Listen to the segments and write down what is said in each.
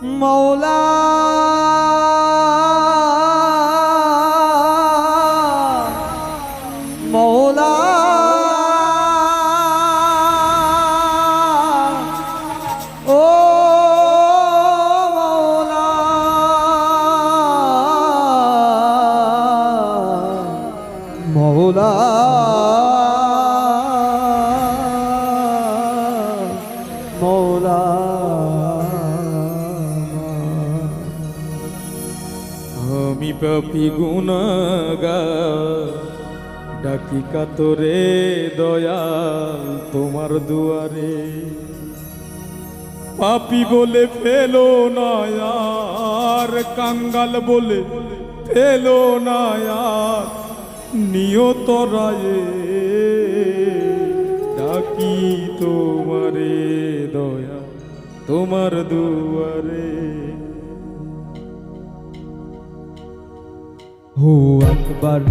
মৌলা মৌলা ও মৌলা মৌলা মৌলা আমি পাপী গুনাহগার ডাকি কাতরে দয়াল তোমার দুয়ারে। পাপী বলে ফেলো না আর, কাঙ্গাল বলে ফেলো না আর, নিয়ত রায়ে ডাকি তোমারে দয়া তোমার দুয়ারে। হু আকবার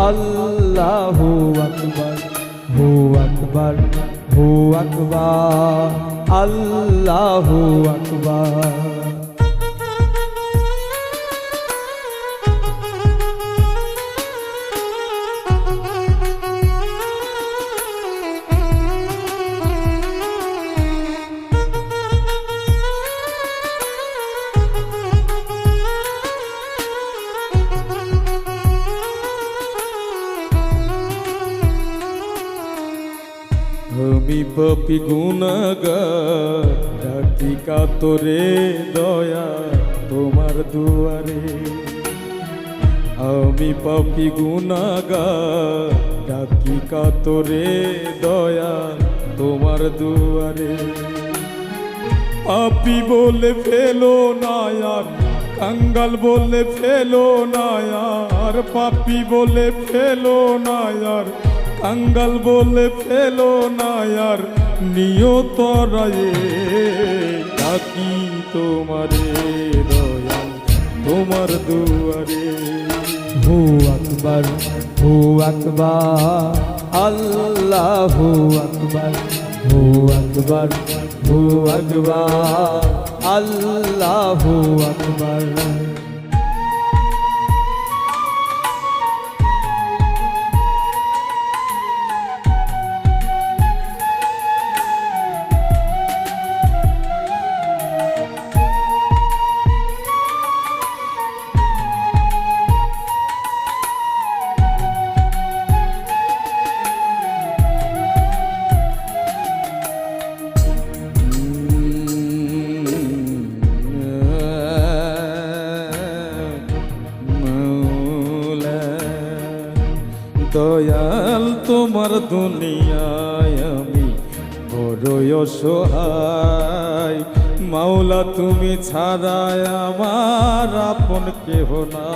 আল্লাহু আকবার, হু আকবার আল্লাহু আকবার। আমি পাপী গুনাহগার ডাকি কাতরে দয়া তোমার দুয়ারে। আমি পাপী গুনাহগার ডাকি কাতরে দয়া তোমার দুয়ারে। পাপী বলে ফেলো না আর, কাঙ্গাল বলে ফেলো না আর, পাপী বলে ফেলো না আর, কাঙ্গাল বলে ফেলো না আর, নিয়ত রায়ে ডাকি তোমারে দয়াল তোমার দুয়ারে। হু আকবার আল্লাহু আকবার, হু আকবার আল্লাহু আকবার। দয়াল তোমার দুনিয়ায় আমি বড়ই অসহায়। মাওলা তুমি ছাড়ায় আমার আপন কেহ না।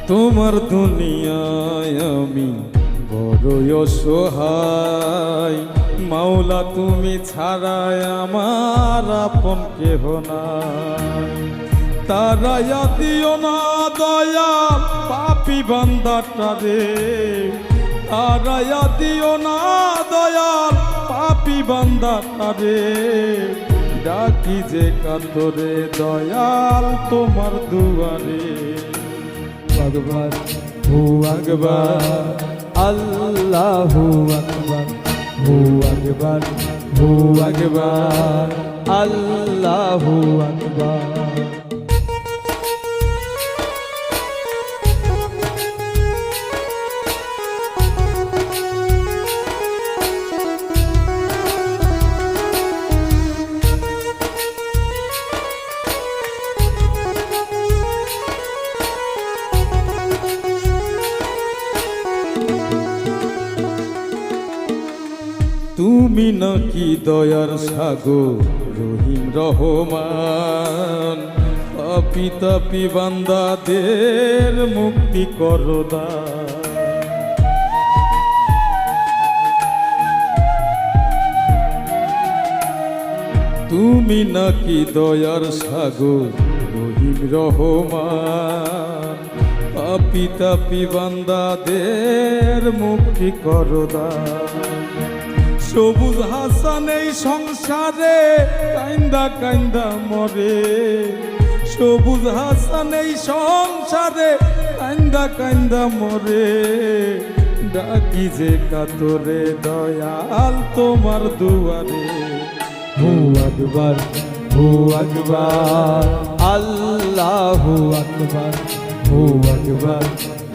তোমার দুনিয়ায় আমি বড়ই অসহায়। মাওলা তুমি ছাড়ায় আমার আপন কেহ নাই। তারাইয়া দিও না দয়াল পাপী বান্দাটারে, তারাইয়া দিও না দয়াল পাপী বান্দাটারে। ডাকি যে কাতরে দয়াল তোমার দুয়ারে। আকবার হু আকবার আল্লাহু আকবার, হু আকবার আল্লাহু আকবার। তুমি নাকি দয়ার সাগর রহিম রহমান। পাপী তাপী বান্দাদের মুক্তি করো দান। তুমি নাকি দয়ার সাগর রহিম রহমান। পাপি তাপি বান্দাদের মুক্তি করদা। সবুজ হাসান এই সংসারে কাইন্দা কাইন্দা মরে, সবুজ হাসান এই সংসারে কাইন্দা কাইন্দা মরে। ডাকি যে কাতরে দয়াল তোমার দুয়ারে। হু আকবার, হু আকবার, আল্লাহু আকবার, হু আকবার,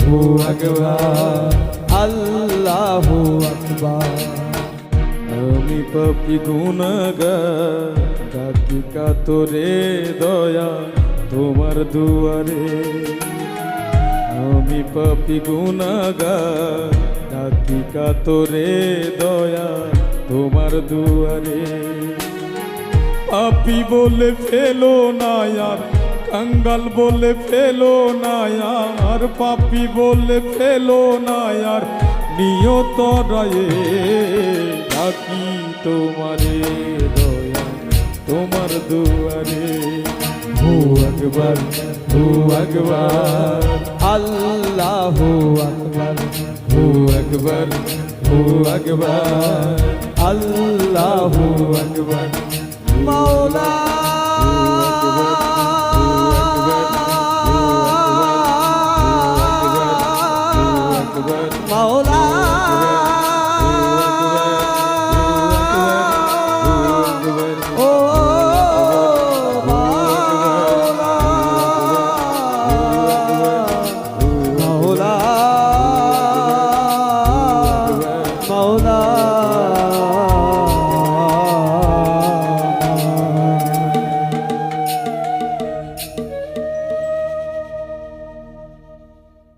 হু আকবার, আল্লাহু আকবার। আমি পাপি গুনাহগার ডাকি কাতরে দয়া তোমার দুয়ারে। আমি পাপি গুনাহগার ডাকি কাতরে দয়া তোমার দুয়ারে। পাপি বলে ফেলো না আর, কাঙ্গাল বলে ফেলো না আর, পাপি বলে ফেলো না আর, নিয়ত রায়ে ডাকি তোমারে দয়া তোমার দুয়ারে। হু আকবার, হু আকবার, আল্লাহু আকবার, হু আকবার, হু আকবার, আল্লাহু আকবার। মাওলা